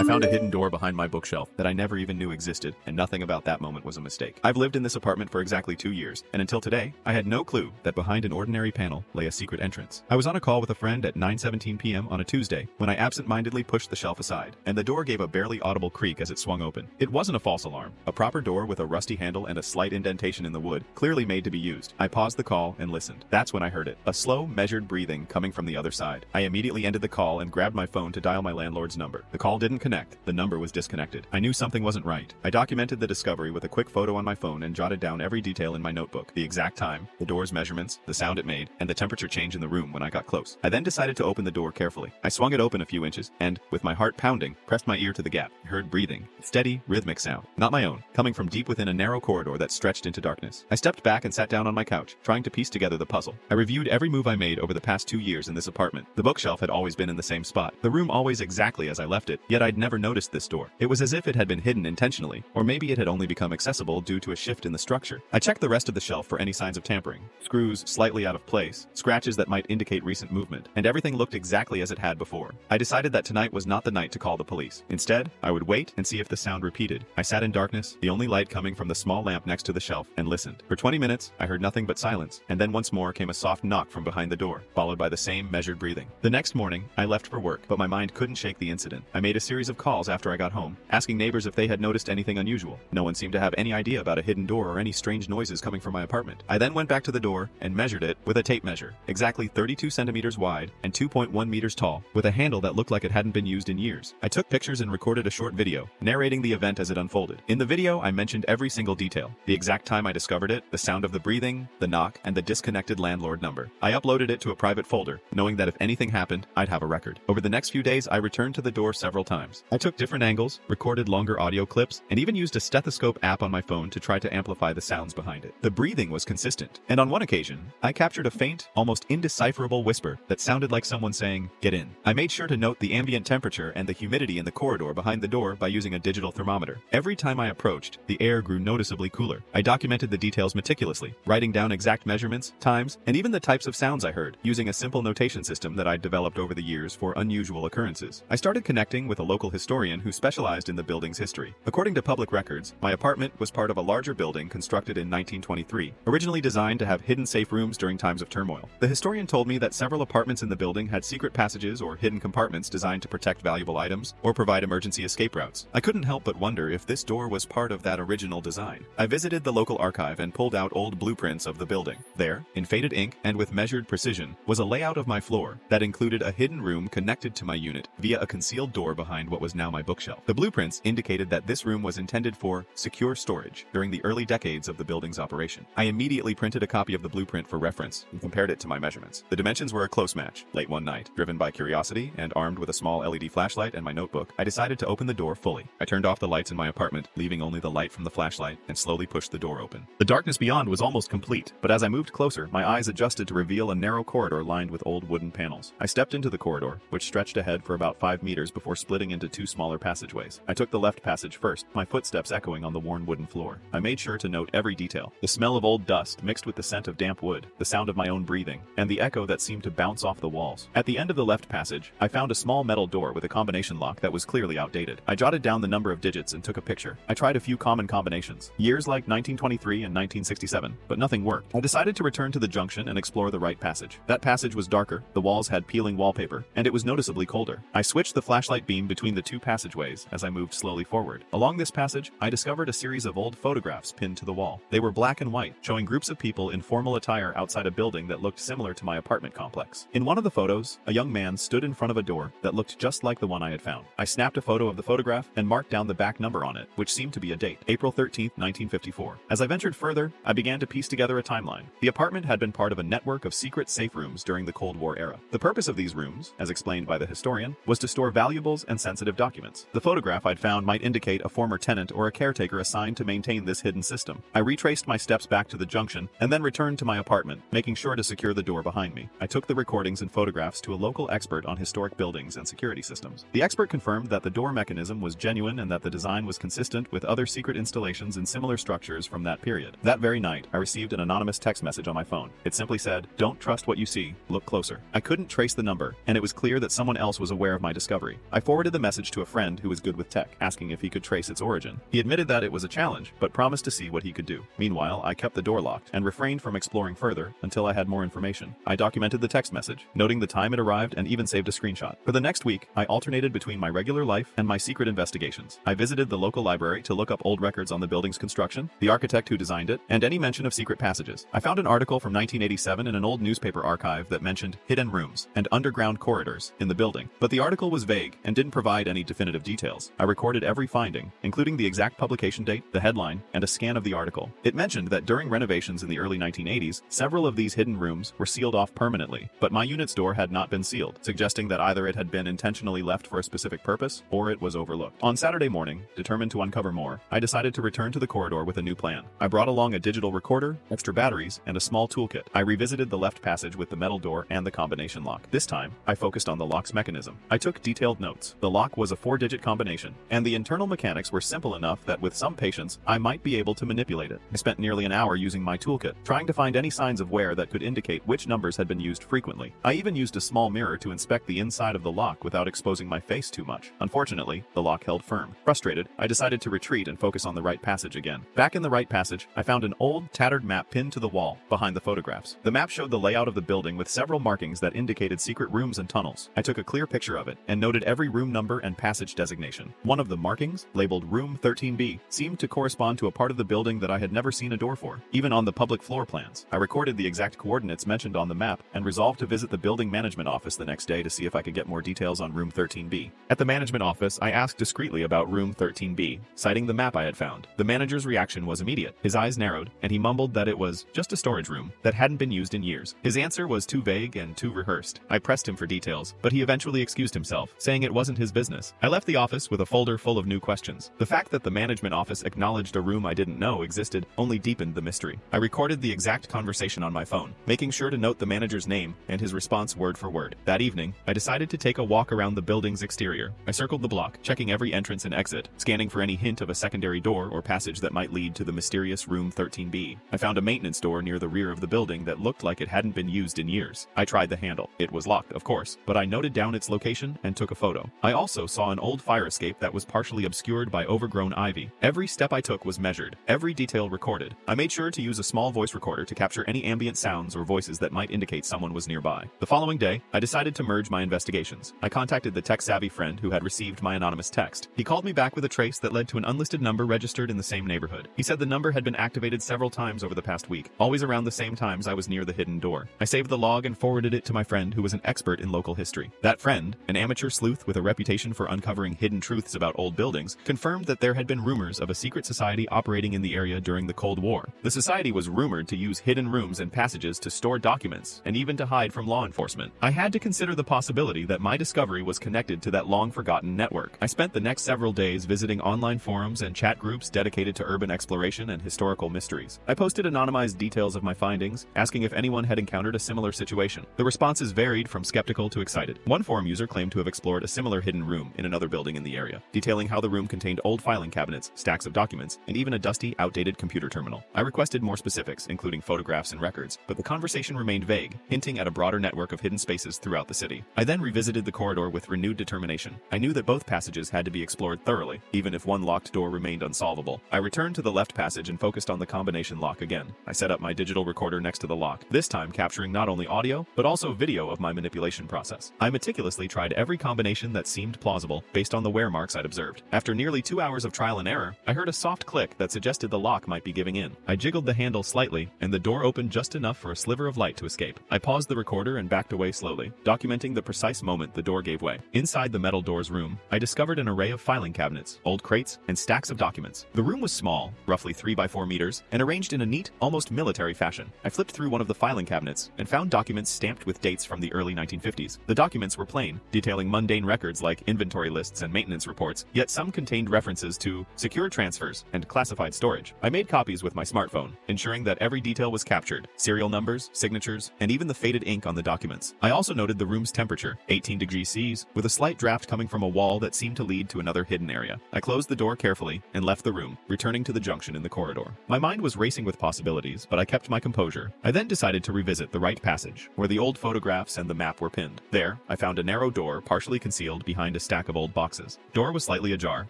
found a hidden door behind my bookshelf that I never even knew existed, and nothing about that moment was a mistake. I've lived in this apartment for exactly 2 years, and until today, I had no clue that behind an ordinary panel lay a secret entrance. I was on a call with a friend at 9:17 p.m. on a Tuesday when I absentmindedly pushed the shelf aside, and the door gave a barely audible creak as it swung open. It wasn't a false alarm. A proper door with a rusty handle and a slight indentation in the wood, clearly made to be used. I paused the call and listened. That's when I heard it. A slow, measured breathing coming from the other side. I immediately ended the call and grabbed my phone to dial my landlord's number. The call didn't connect. The number was disconnected. I knew something wasn't right. I documented the discovery with a quick photo on my phone and jotted down every detail in my notebook. The exact time, the door's measurements, the sound it made, and the temperature change in the room when I got close. I then decided to open the door carefully. I swung it open a few inches and, with my heart pounding, pressed my ear to the gap. I heard breathing. Steady, rhythmic sound. Not my own, coming from deep within a narrow corridor that stretched into darkness. I stepped back and sat down on my couch, trying to piece together the puzzle. I reviewed every move I made over the past 2 years in this apartment. The bookshelf had always been in the same spot. The room always exactly as I left it, yet I'd never noticed this door. It was as if it had been hidden intentionally, or maybe it had only become accessible due to a shift in the structure. I checked the rest of the shelf for any signs of tampering. Screws slightly out of place, scratches that might indicate recent movement, and everything looked exactly as it had before. I decided that tonight was not the night to call the police. Instead, I would wait and see if the sound repeated. I sat in darkness, the only light coming from the small lamp next to the shelf, and listened. For 20 minutes, I heard nothing but silence, and then once more came a soft knock from behind the door, followed by the same measured breathing. The next morning, I left for work, but my mind couldn't shake the incident. I made a series of calls after I got home, asking neighbors if they had noticed anything unusual. No one seemed to have any idea about a hidden door or any strange noises coming from my apartment. I then went back to the door and measured it with a tape measure, exactly 32 centimeters wide and 2.1 meters tall, with a handle that looked like it hadn't been used in years. I took pictures and recorded a short video, narrating the event as it unfolded. In the video, I mentioned every single detail: the exact time I discovered it, the sound of the breathing, the knock, and the disconnected landlord number. I uploaded it to a private folder, knowing that if anything happened, I'd have a record. Over the next few days, I returned to the door several times. I took different angles, recorded longer audio clips, and even used a stethoscope app on my phone to try to amplify the sounds behind it. The breathing was consistent, and on one occasion, I captured a faint, almost indecipherable whisper that sounded like someone saying, "Get in." I made sure to note the ambient temperature and the humidity in the corridor behind the door by using a digital thermometer. Every time I approached, the air grew noticeably cooler. I documented the details meticulously, writing down exact measurements, times, and even the types of sounds I heard, using a simple notation system that I'd developed over the years for unusual occurrences. I started connecting with a local historian who specialized in the building's history. According to public records, my apartment was part of a larger building constructed in 1923, originally designed to have hidden safe rooms during times of turmoil. The historian told me that several apartments in the building had secret passages or hidden compartments designed to protect valuable items or provide emergency escape routes. I couldn't help but wonder if this door was part of that original design. I visited the local archive and pulled out old blueprints of the building. There, in faded ink and with measured precision, was a layout of my floor that included a hidden room connected to my unit via a concealed door behind what was now my bookshelf. The blueprints indicated that this room was intended for secure storage during the early decades of the building's operation. I immediately printed a copy of the blueprint for reference and compared it to my measurements. The dimensions were a close match. Late one night, driven by curiosity and armed with a small LED flashlight and my notebook, I decided to open the door fully. I turned off the lights in my apartment, leaving only the light from the flashlight, and slowly pushed the door open. The darkness beyond was almost complete, but as I moved closer, my eyes adjusted to reveal a narrow corridor lined with old wooden panels. I stepped into the corridor, which stretched ahead for about 5 meters before splitting into 2 smaller passageways. I took the left passage first, my footsteps echoing on the worn wooden floor. I made sure to note every detail: the smell of old dust mixed with the scent of damp wood, the sound of my own breathing, and the echo that seemed to bounce off the walls. At the end of the left passage, I found a small metal door with a combination lock that was clearly outdated. I jotted down the number of digits and took a picture. I tried a few common combinations, years like 1923 and 1967, but nothing worked. I decided to return to the junction and explore the right passage. That passage was darker, the walls had peeling wallpaper, and it was noticeably colder. I switched the flashlight beam between the 2 passageways as I moved slowly forward. Along this passage, I discovered a series of old photographs pinned to the wall. They were black and white, showing groups of people in formal attire outside a building that looked similar to my apartment complex. In one of the photos, a young man stood in front of a door that looked just like the one I had found. I snapped a photo of the photograph and marked down the back number on it, which seemed to be a date: April 13th, 1954. As I ventured further, I began to piece together a timeline. The apartment had been part of a network of secret safe rooms during the Cold War era. The purpose of these rooms, as explained by the historian, was to store valuables and sensitive documents. The photograph I'd found might indicate a former tenant or a caretaker assigned to maintain this hidden system. I retraced my steps back to the junction and then returned to my apartment, making sure to secure the door behind me. I took the recordings and photographs to a local expert on historic buildings and security systems. The expert confirmed that the door mechanism was genuine and that the design was consistent with other secret installations in similar structures from that period. That very night, I received an anonymous text message on my phone. It simply said, "Don't trust what you see, look closer." I couldn't trace the number, and it was clear that someone else was aware of my discovery. I forwarded the message message to a friend who was good with tech, asking if he could trace its origin. He admitted that it was a challenge, but promised to see what he could do. Meanwhile, I kept the door locked and refrained from exploring further until I had more information. I documented the text message, noting the time it arrived and even saved a screenshot. For the next week, I alternated between my regular life and my secret investigations. I visited the local library to look up old records on the building's construction, the architect who designed it, and any mention of secret passages. I found an article from 1987 in an old newspaper archive that mentioned hidden rooms and underground corridors in the building, but the article was vague and didn't provide any definitive details. I recorded every finding, including the exact publication date, the headline, and a scan of the article. It mentioned that during renovations in the early 1980s, several of these hidden rooms were sealed off permanently, but my unit's door had not been sealed, suggesting that either it had been intentionally left for a specific purpose or it was overlooked. On Saturday morning, determined to uncover more, I decided to return to the corridor with a new plan. I brought along a digital recorder, extra batteries, and a small toolkit. I revisited the left passage with the metal door and the combination lock. This time, I focused on the lock's mechanism. I took detailed notes. The lock was a 4-digit combination, and the internal mechanics were simple enough that with some patience, I might be able to manipulate it. I spent nearly an hour using my toolkit, trying to find any signs of wear that could indicate which numbers had been used frequently. I even used a small mirror to inspect the inside of the lock without exposing my face too much. Unfortunately, the lock held firm. Frustrated, I decided to retreat and focus on the right passage again. Back in the right passage, I found an old, tattered map pinned to the wall behind the photographs. The map showed the layout of the building with several markings that indicated secret rooms and tunnels. I took a clear picture of it and noted every room number and passage designation. One of the markings, labeled Room 13B, seemed to correspond to a part of the building that I had never seen a door for, even on the public floor plans. I recorded the exact coordinates mentioned on the map and resolved to visit the building management office the next day to see if I could get more details on Room 13B. At the management office, I asked discreetly about Room 13B, citing the map I had found. The manager's reaction was immediate. His eyes narrowed, and he mumbled that it was just a storage room that hadn't been used in years. His answer was too vague and too rehearsed. I pressed him for details, but he eventually excused himself, saying it wasn't his business. I left the office with a folder full of new questions. The fact that the management office acknowledged a room I didn't know existed only deepened the mystery. I recorded the exact conversation on my phone, making sure to note the manager's name and his response word for word. That evening, I decided to take a walk around the building's exterior. I circled the block, checking every entrance and exit, scanning for any hint of a secondary door or passage that might lead to the mysterious Room 13B. I found a maintenance door near the rear of the building that looked like it hadn't been used in years. I tried the handle. It was locked, of course, but I noted down its location and took a photo. I also saw an old fire escape that was partially obscured by overgrown ivy. Every step I took was measured, every detail recorded. I made sure to use a small voice recorder to capture any ambient sounds or voices that might indicate someone was nearby. The following day, I decided to merge my investigations. I contacted the tech-savvy friend who had received my anonymous text. He called me back with a trace that led to an unlisted number registered in the same neighborhood. He said the number had been activated several times over the past week, always around the same times I was near the hidden door. I saved the log and forwarded it to my friend who was an expert in local history. That friend, an amateur sleuth with a reputation for uncovering hidden truths about old buildings, confirmed that there had been rumors of a secret society operating in the area during the Cold War. The society was rumored to use hidden rooms and passages to store documents and even to hide from law enforcement. I had to consider the possibility that my discovery was connected to that long-forgotten network. I spent the next several days visiting online forums and chat groups dedicated to urban exploration and historical mysteries. I posted anonymized details of my findings, asking if anyone had encountered a similar situation. The responses varied from skeptical to excited. One forum user claimed to have explored a similar hidden room in another building in the area, detailing how the room contained old filing cabinets, stacks of documents, and even a dusty, outdated computer terminal. I requested more specifics, including photographs and records, but the conversation remained vague, hinting at a broader network of hidden spaces throughout the city. I then revisited the corridor with renewed determination. I knew that both passages had to be explored thoroughly, even if one locked door remained unsolvable. I returned to the left passage and focused on the combination lock again. I set up my digital recorder next to the lock, this time capturing not only audio, but also video of my manipulation process. I meticulously tried every combination that seemed plausible, based on the wear marks I'd observed. After nearly 2 hours of trial and error, I heard a soft click that suggested the lock might be giving in. I jiggled the handle slightly, and the door opened just enough for a sliver of light to escape. I paused the recorder and backed away slowly, documenting the precise moment the door gave way. Inside the metal door's room, I discovered an array of filing cabinets, old crates, and stacks of documents. The room was small, roughly 3 by 4 meters, and arranged in a neat, almost military fashion. I flipped through one of the filing cabinets and found documents stamped with dates from the early 1950s. The documents were plain, detailing mundane records like inventory lists and maintenance reports, yet some contained references to secure transfers and classified storage. I made copies with my smartphone, ensuring that every detail was captured, serial numbers, signatures, and even the faded ink on the documents. I also noted the room's temperature, 18 degrees Celsius, with a slight draft coming from a wall that seemed to lead to another hidden area. I closed the door carefully and left the room, returning to the junction in the corridor. My mind was racing with possibilities, but I kept my composure. I then decided to revisit the right passage, where the old photographs and the map were pinned. There, I found a narrow door partially concealed behind a stack of old boxes. Door was slightly ajar,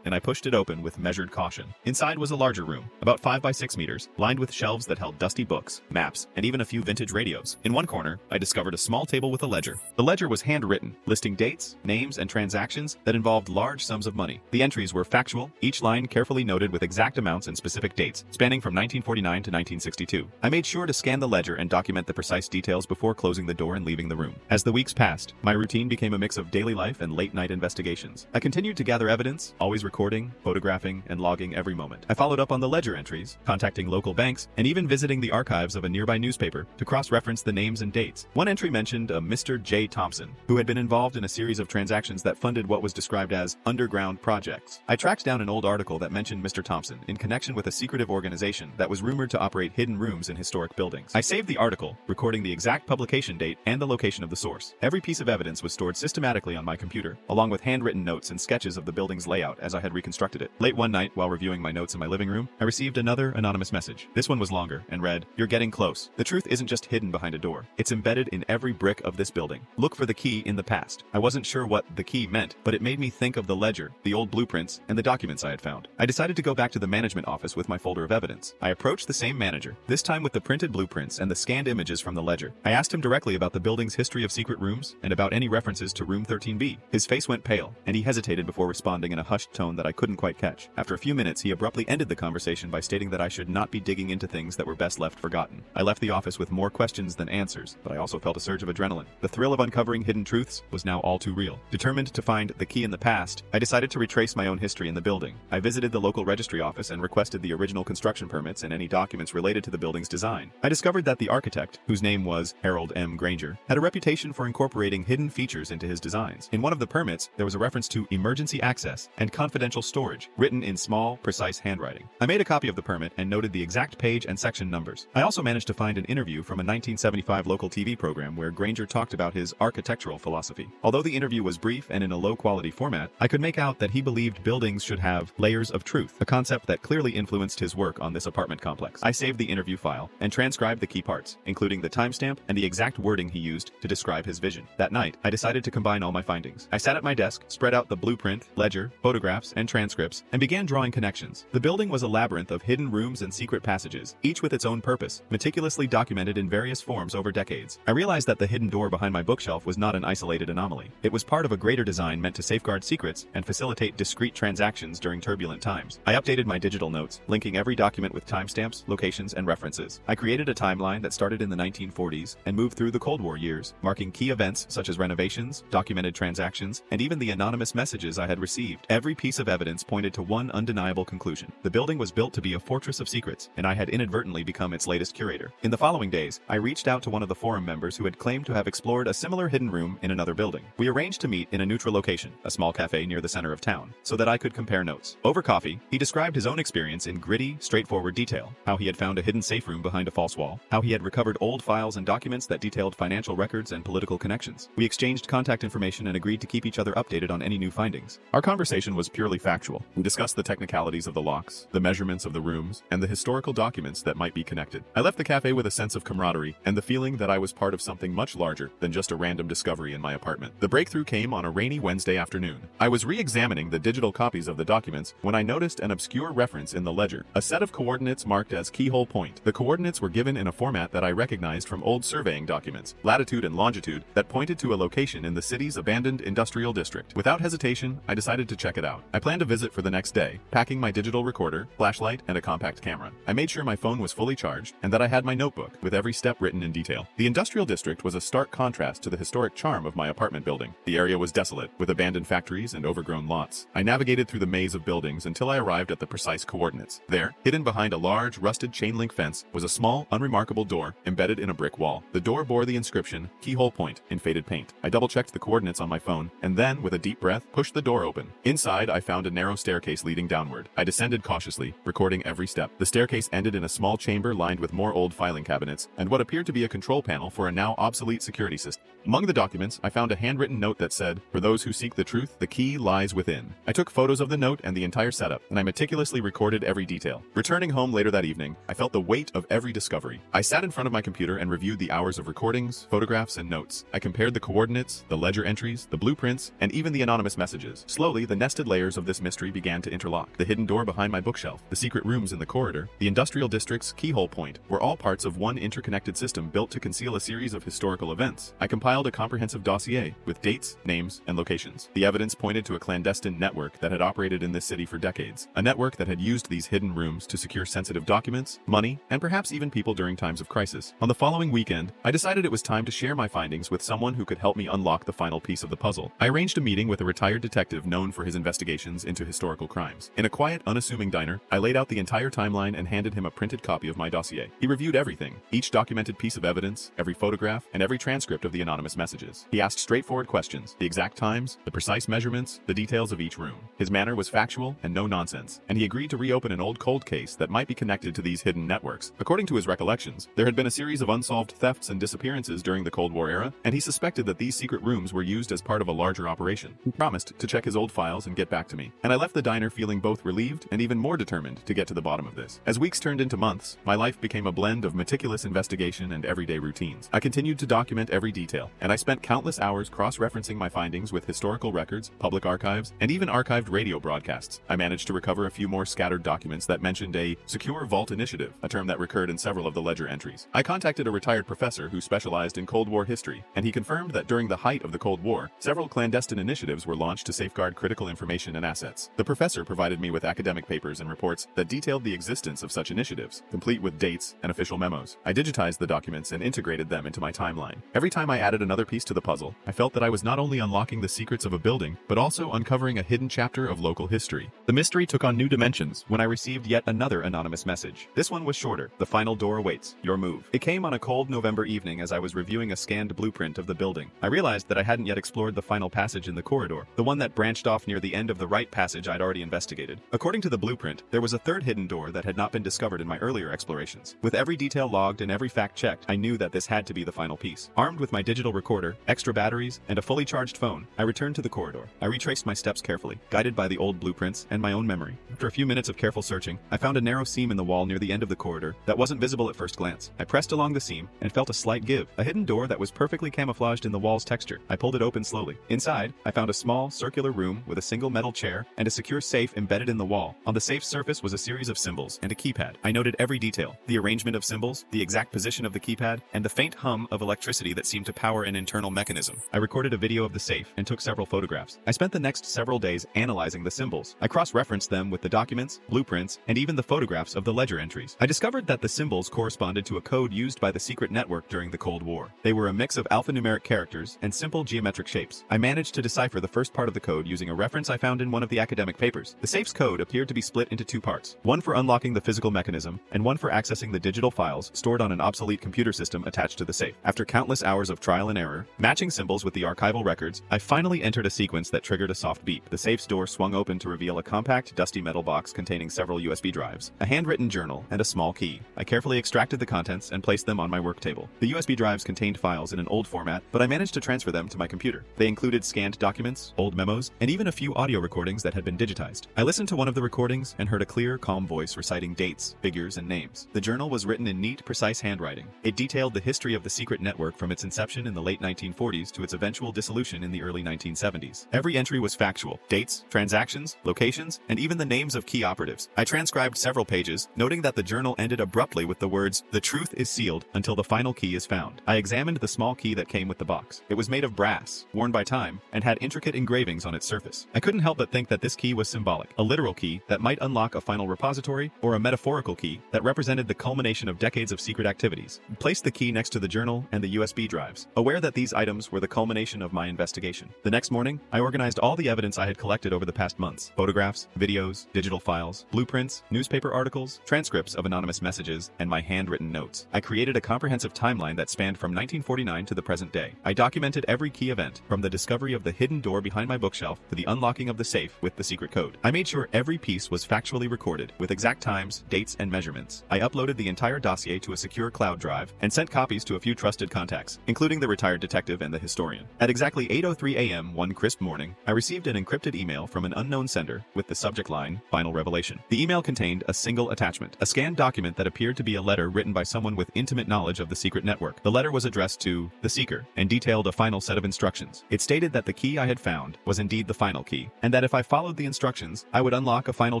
and I pushed it open with measured caution. Inside was a larger room, about 5 by 6 meters, lined with shelves that held dusty books, maps, and even a few vintage radios. In one corner, I discovered a small table with a ledger. The ledger was handwritten, listing dates, names, and transactions that involved large sums of money. The entries were factual, each line carefully noted with exact amounts and specific dates, spanning from 1949 to 1962. I made sure to scan the ledger and document the precise details before closing the door and leaving the room. As the weeks passed, my routine became a mix of daily life and late-night investigations. I continued to gather evidence, always recording, photographing, and logging every moment. I followed up on the ledger entries, contacting local banks, and even visiting the archives of a nearby newspaper to cross-reference the names and dates. One entry mentioned a Mr. J. Thompson, who had been involved in a series of transactions that funded what was described as underground projects. I tracked down an old article that mentioned Mr. Thompson in connection with a secretive organization that was rumored to operate hidden rooms in historic buildings. I saved the article, recording the exact publication date and the location of the source. Every piece of evidence was stored systematically on my computer, along with handwritten notes and sketches of the building's layout as I had reconstructed it. Late one night, while reviewing my notes in my living room, I received another anonymous message. This one was longer and read, "You're getting close. The truth isn't just hidden behind a door. It's embedded in every brick of this building. Look for the key in the past." I wasn't sure what the key meant, but it made me think of the ledger, the old blueprints, and the documents I had found. I decided to go back to the management office with my folder of evidence. I approached the same manager, this time with the printed blueprints and the scanned images from the ledger. I asked him directly about the building's history of secret rooms and about any references to room 13B. His face went pale, and he hesitated before responding in a hushed tone that I couldn't quite catch. After a few minutes, he abruptly ended the conversation by stating that I should not be digging into things that were best left forgotten. I left the office with more questions than answers, but I also felt a surge of adrenaline. The thrill of uncovering hidden truths was now all too real. Determined to find the key in the past, I decided to retrace my own history in the building. I visited the local registry office and requested the original construction permits and any documents related to the building's design. I discovered that the architect, whose name was Harold M. Granger, had a reputation for incorporating hidden features into his designs. In one of the permits, there was a reference to emergency access and confidential storage, written in small, precise handwriting. I made a copy of the permit and noted the exact page and section numbers. I also managed to find an interview from a 1975 local TV program where Granger talked about his architectural philosophy. Although the interview was brief and in a low-quality format, I could make out that he believed buildings should have layers of truth, a concept that clearly influenced his work on this apartment complex. I saved the interview file and transcribed the key parts, including the timestamp and the exact wording he used to describe his vision. That night, I decided to combine all my findings. I sat at my desk, spread out the blueprint, ledger, photographs, and transcripts, and began drawing connections. The building was a labyrinth of hidden rooms and secret passages, each with its own purpose, meticulously documented in various forms over decades. I realized that the hidden door behind my bookshelf was not an isolated anomaly. It was part of a greater design meant to safeguard secrets and facilitate discrete transactions during turbulent times. I updated my digital notes, linking every document with timestamps, locations, and references. I created a timeline that started in the 1940s and moved through the Cold War years, marking key events such as renovations, documented transactions, and even the anonymous messages I had received. Every piece of evidence pointed to one undeniable conclusion. The building was built to be a fortress of secrets, and I had inadvertently become its latest curator. In the following days, I reached out to one of the forum members who had claimed to have explored a similar hidden room in another building. We arranged to meet in a neutral location, a small cafe near the center of town, so that I could compare notes. Over coffee, he described his own experience in gritty, straightforward detail, how he had found a hidden safe room behind a false wall, how he had recovered old files and documents that detailed financial records and political connections. We exchanged contact information and agreed to keep each other updated on any new findings. Our conversation was purely factual. We discussed the technicalities of the locks, the measurements of the rooms, and the historical documents that might be connected. I left the cafe with a sense of camaraderie and the feeling that I was part of something much larger than just a random discovery in my apartment. The breakthrough came on a rainy Wednesday afternoon. I was re-examining the digital copies of the documents when I noticed an obscure reference in the ledger, a set of coordinates marked as keyhole point. The coordinates were given in a format that I recognized from old surveying documents, latitude and longitude, that pointed to a location in the city's abandoned industrial district. Without hesitation, I decided to check it out. I planned a visit for the next day, packing my digital recorder, flashlight, and a compact camera. I made sure my phone was fully charged and that I had my notebook with every step written in detail. The industrial district was a stark contrast to the historic charm of my apartment building. The area was desolate, with abandoned factories and overgrown lots. I navigated through the maze of buildings until I arrived at the precise coordinates. There, hidden behind a large, rusted chain-link fence, was a small, unremarkable door embedded in a brick wall. The door bore the inscription, "Keyhole Point," in faded paint. I double-checked the coordinates on my phone, and then, with a deep breath, pushed the door open. Inside, I found a narrow staircase leading downward. I descended cautiously, recording every step. The staircase ended in a small chamber lined with more old filing cabinets, and what appeared to be a control panel for a now obsolete security system. Among the documents, I found a handwritten note that said, "For those who seek the truth, the key lies within." I took photos of the note and the entire setup, and I meticulously recorded every detail. Returning home later that evening, I felt the weight of every discovery. I sat in front of my computer and reviewed the hours of recordings, photographs, and notes. I compared the coordinates, the ledger entries, the blueprints, and even the anonymous messages. Slowly, the nested layers of this mystery began to interlock. The hidden door behind my bookshelf, the secret rooms in the corridor, the industrial district's keyhole point were all parts of one interconnected system built to conceal a series of historical events. I compiled a comprehensive dossier with dates, names, and locations. The evidence pointed to a clandestine network that had operated in this city for decades, a network that had used these hidden rooms to secure sensitive documents, money, and perhaps even people during times of crisis. On the following weekend, I decided it was time to share my findings with someone who could help me unlock the final piece of the puzzle. I arranged a meeting with a retired detective known for his investigations into historical crimes. In a quiet, unassuming diner, I laid out the entire timeline and handed him a printed copy of my dossier. He reviewed everything, each documented piece of evidence, every photograph, and every transcript of the anonymous messages. He asked straightforward questions, the exact times, the precise measurements, the details of each room. His manner was factual and no nonsense, and he agreed to reopen an old cold case that might be connected to these hidden networks. According to his recollections, there had been a series of unsolved thefts and disappearances during the Cold War era, and he suspected that these secret rooms were used as part of a larger operation. He promised to check his old files and get back to me, and I left the diner feeling both relieved and even more determined to get to the bottom of this. As weeks turned into months, my life became a blend of meticulous investigation and everyday routines. I continued to document every detail, and I spent countless hours cross-referencing my findings with historical records, public archives, and even archived radio broadcasts. I managed to recover a few more scattered documents that mentioned a secure vault initiative, a term that recurred in several of the ledger entries. I contacted a retired professor who specialized in Cold War history, and he confirmed that during the height of the Cold War, several clandestine initiatives were launched to safeguard critical information and assets. The professor provided me with academic papers and reports that detailed the existence of such initiatives, complete with dates and official memos. I digitized the documents and integrated them into my timeline. Every time I added another piece to the puzzle, I felt that I was not only unlocking the secrets of a building, but also uncovering a hidden chapter of local history. The mystery took on new dimensions when I received yet another anonymous message. This one was shorter. "The final door awaits. Your move." It came on a cold November evening as I was reviewing a scanned blueprint of the building. I realized that I hadn't yet explored the final passage in the corridor, the one that branched off near the end of the right passage I'd already investigated. According to the blueprint, there was a third hidden door that had not been discovered in my earlier explorations. With every detail logged and every fact checked, I knew that this had to be the final piece. Armed with my digital recorder, extra batteries, and a fully charged phone, I returned to the corridor. I retraced my steps carefully, guided by the old blueprints and my own memory. After a few minutes of careful searching, I found a narrow seam in the wall near the end of the corridor that wasn't visible at first glance. I pressed along the seam and felt a slight give, a hidden door that was perfectly camouflaged in the wall's texture. I pulled it open slowly. Inside, I found a small, circular room with a single metal chair and a secure safe embedded in the wall. On the safe's surface was a series of symbols and a keypad. I noted every detail, the arrangement of symbols, the exact position of the keypad, and the faint hum of electricity that seemed to power an internal mechanism. I recorded a video of the safe and took several photographs. I spent the next several days analyzing the symbols. I cross-referenced them with the documents, blueprints, and even the photographs of the ledger entries. I discovered that the symbols corresponded to a code used by the secret network during the Cold War. They were a mix of alphanumeric characters and simple geometric shapes. I managed to decipher the first part of the code using a reference I found in one of the academic papers. The safe's code appeared to be split into two parts, one for unlocking the physical mechanism and one for accessing the digital files stored on an obsolete computer system attached to the safe. After countless hours of trial and error, matching symbols with the archival records, I finally entered a sequence that triggered a soft beep. The safe's door swung open to reveal a compact, dusty metal box containing several USB drives, a handwritten journal, and a small key. I carefully extracted the contents and placed them on my work table. The USB drives contained files in an old format, but I managed to transfer them to my computer. They included scanned documents, old memos, and even a few audio recordings that had been digitized. I listened to one of the recordings and heard a clear, calm voice reciting dates, figures, and names. The journal was written in neat, precise handwriting. It detailed the history of the secret network from its inception in the late 1940s to its eventual dissolution in the early 1970s. Every entry was factual: dates, transactions, locations, and even the names of key operatives. I transcribed several pages, noting that the journal ended abruptly with the words, "The truth is sealed until the final key is found." I examined the small key that came with the box. It was made of brass, worn by time, and had intricate engravings on its surface. I couldn't help but think that this key was symbolic, a literal key that might unlock a final repository, or a metaphorical key that represented the culmination of decades of secret activities. I placed the key next to the journal and the USB drives, aware that these items were the culmination of my investigation. The next morning, I organized all the evidence I had collected over the past months: photographs, videos, digital files, blueprints, newspaper articles, transcripts of anonymous messages, and my handwritten notes. I created a comprehensive timeline that spanned from 1949 to the present day. I documented every key event, from the discovery of the hidden door behind my bookshelf to the unlocking of the safe with the secret code. I made sure every piece was factually recorded, with exact times, dates, and measurements. I uploaded the entire dossier to a secure cloud drive and sent copies to a few trusted contacts, including the retired detective and the historian. At exactly 8:03 a.m. one crisp morning, I received an encrypted email from an unknown sender with the subject line, Final Revelation. The email contained a single attachment, a scanned document that appeared to be a letter written by someone with intimate knowledge of the secret network. The letter was addressed to the seeker and detailed a final set of instructions. It stated that the key I had found was indeed the final key, and that if I followed the instructions, I would unlock a final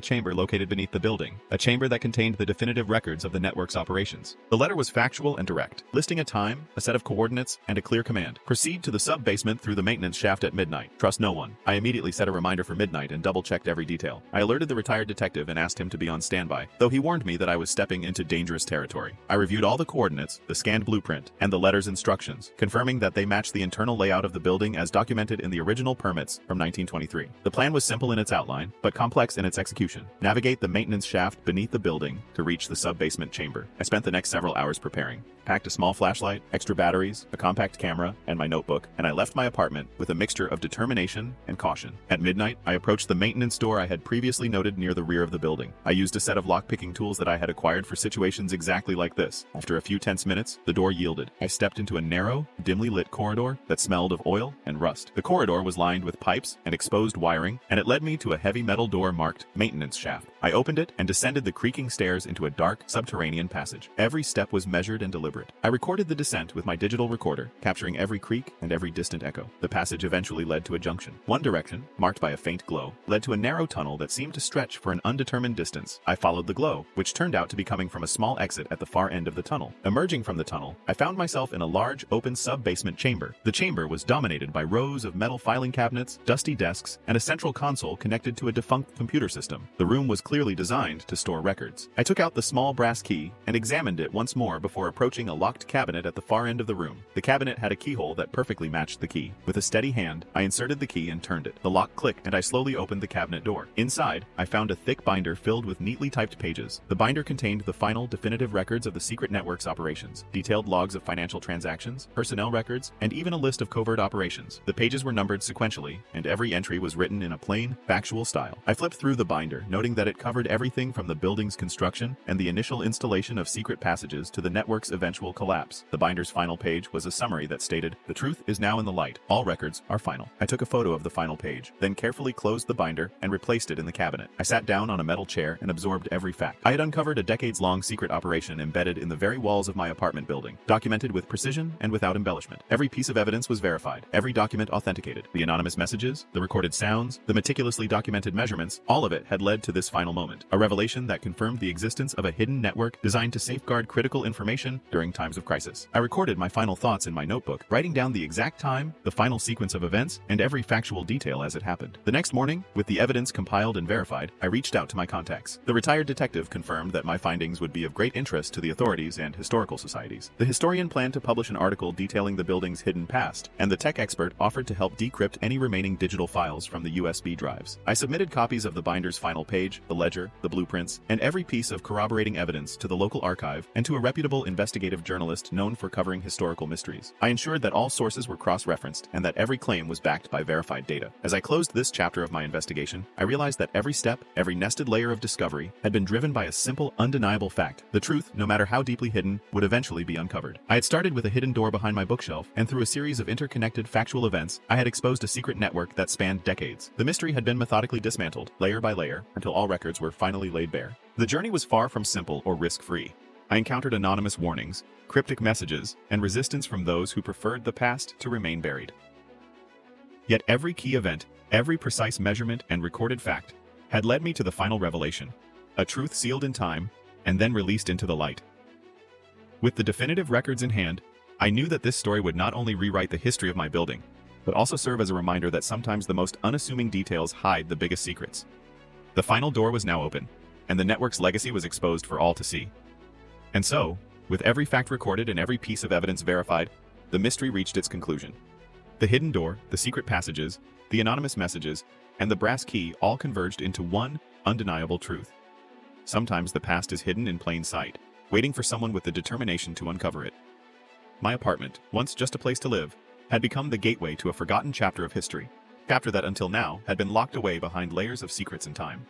chamber located beneath the building, a chamber that contained the definitive records of the network's operations. The letter was factual and direct, listing a time, a set of coordinates, and a clear command. Proceed to the sub-basement through the maintenance shaft at midnight. Trust no one. I immediately set a reminder for midnight and double-checked every detail. I alerted the retired detective and asked him to be on standby, though he warned me that I was stepping into dangerous territory. I reviewed all the coordinates, the scanned blueprint, and the letter's instructions, confirming that they matched the internal layout of the building as documented in the original permits from 1923. The plan was simple in its outline, but complex in its execution. Navigate the maintenance shaft beneath the building to reach the sub-basement chamber. I spent the next several hours preparing. Packed a small flashlight, extra batteries, a compact camera, and my notebook, and I left my apartment with a mixture of determination and caution. At midnight, I approached the maintenance door I had previously noted near the rear of the building. I used a set of lock-picking tools that I had acquired for situations exactly like this. After a few tense minutes, the door yielded. I stepped into a narrow, dimly lit corridor that smelled of oil and rust. The corridor was lined with pipes and exposed wiring, and it led me to a heavy metal door marked maintenance shaft. I opened it and descended the creaking stairs into a dark, subterranean passage. Every step was measured and deliberate. I recorded the descent with my digital recorder, capturing every creak and every distant echo. The passage eventually led to a junction. One direction, marked by a faint glow, led to a narrow tunnel that seemed to stretch for an undetermined distance. I followed the glow, which turned out to be coming from a small exit at the far end of the tunnel. Emerging from the tunnel, I found myself in a large, open sub-basement chamber. The chamber was dominated by rows of metal filing cabinets, dusty desks, and a central console connected to a defunct computer system. The room was clearly designed to store records. I took out the small brass key and examined it once more before approaching a locked cabinet at the far end of the room. The cabinet had a keyhole that perfectly matched the key. With a steady hand, I inserted the key and turned it. The lock clicked and I slowly opened the cabinet door. Inside, I found a thick binder filled with neatly typed pages. The binder contained the final, definitive records of the secret network's operations, detailed logs of financial transactions, personnel records, and even a list of covert operations. The pages were numbered sequentially, and every entry was written in a plain, factual style. I flipped through the binder, noting that it covered everything from the building's construction and the initial installation of secret passages to the network's eventual collapse. The binder's final page was a summary that stated, "The truth is now in the light. All records are final." I took a photo of the final page, then carefully closed the binder and replaced it in the cabinet. I sat down on a metal chair and absorbed every fact. I had uncovered a decades-long secret operation embedded in the very walls of my apartment building, documented with precision and without embellishment. Every piece of evidence was verified, every document authenticated. The anonymous messages, the recorded sounds, the meticulously documented measurements, all of it had led to this final moment, a revelation that confirmed the existence of a hidden network designed to safeguard critical information during times of crisis. I recorded my final thoughts in my notebook, writing down the exact time, the final sequence of events, and every factual detail as it happened. The next morning, with the evidence compiled and verified, I reached out to my contacts. The retired detective confirmed that my findings would be of great interest to the authorities and historical societies. The historian planned to publish an article detailing the building's hidden past, and the tech expert offered to help decrypt any remaining digital files from the USB drives. I submitted copies of the binder's final page, the ledger, the blueprints, and every piece of corroborating evidence to the local archive and to a reputable investigative journalist known for covering historical mysteries. I ensured that all sources were cross-referenced and that every claim was backed by verified data. As I closed this chapter of my investigation, I realized that every step, every nested layer of discovery, had been driven by a simple, undeniable fact. The truth, no matter how deeply hidden, would eventually be uncovered. I had started with a hidden door behind my bookshelf, and through a series of interconnected factual events, I had exposed a secret network that spanned decades. The mystery had been methodically dismantled, layer by layer, until all records were finally laid bare. The journey was far from simple or risk-free. I encountered anonymous warnings, cryptic messages, and resistance from those who preferred the past to remain buried. Yet every key event, every precise measurement and recorded fact, had led me to the final revelation, a truth sealed in time, and then released into the light. With the definitive records in hand, I knew that this story would not only rewrite the history of my building, but also serve as a reminder that sometimes the most unassuming details hide the biggest secrets. The final door was now open, and the network's legacy was exposed for all to see. And so, with every fact recorded and every piece of evidence verified, the mystery reached its conclusion. The hidden door, the secret passages, the anonymous messages, and the brass key all converged into one undeniable truth. Sometimes the past is hidden in plain sight, waiting for someone with the determination to uncover it. My apartment, once just a place to live, had become the gateway to a forgotten chapter of history, a chapter that until now had been locked away behind layers of secrets and time.